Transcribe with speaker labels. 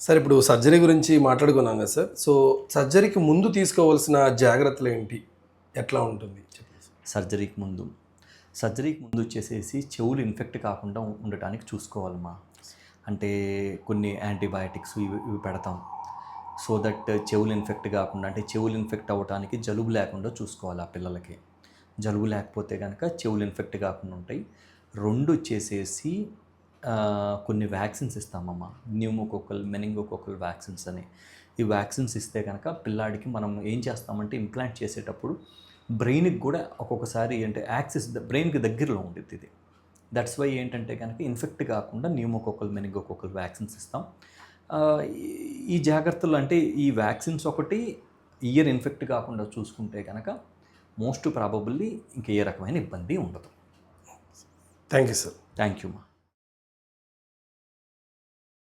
Speaker 1: Sir ఇప్పుడు surgery గురించి మాట్లాడుకున్నాం కదా సార్. సో సర్జరీకి ముందు తీసుకోవాల్సిన జాగ్రత్తలు ఏంటి? ఎట్లా ఉంటుంది? చెప్పండి సార్.
Speaker 2: సర్జరీకి ముందు వచ్చేసేసి చెవులు ఇన్ఫెక్ట్ కాకుండా ఉండటానికి చూసుకోవాలమ్మా. అంటే కొన్ని యాంటీబయాటిక్స్ ఇవి పెడతాం. సో దట్ చెవులు ఇన్ఫెక్ట్ కాకుండా, అంటే చెవులు ఇన్ఫెక్ట్ అవ్వటానికి జలుబు లేకుండా చూసుకోవాలి ఆ పిల్లలకి. జలుబు లేకపోతే కనుక చెవులు ఇన్ఫెక్ట్ కాకుండా ఉంటాయి. 2 వచ్చేసేసి కొన్ని వ్యాక్సిన్స్ ఇస్తామమ్మా. న్యూమోకోకల్, మెనింగోకోకల్ వ్యాక్సిన్స్ అని. ఈ వ్యాక్సిన్స్ ఇస్తే కనుక పిల్లాడికి మనం ఏం చేస్తామంటే ఇంప్లాంట్ చేసేటప్పుడు బ్రెయిన్కి కూడా ఒక్కొక్కసారి అంటే యాక్సిస్ బ్రెయిన్కి దగ్గరలో ఉంటుంది ఇది. దట్స్ వై ఏంటంటే కనుక ఇన్ఫెక్ట్ కాకుండా న్యూమోకోకల్, మెనింగోకోకల్ వ్యాక్సిన్స్ ఇస్తాం. ఈ జాగ్రత్తలు అంటే ఈ వ్యాక్సిన్స్ ఒకటి ఇయర్ ఇన్ఫెక్ట్ కాకుండా చూసుకుంటే కనుక మోస్ట్ ప్రాబబుల్లీ ఇంక ఏ రకమైన ఇబ్బంది ఉండదు.
Speaker 1: Thank you sir.
Speaker 2: Thank you మా.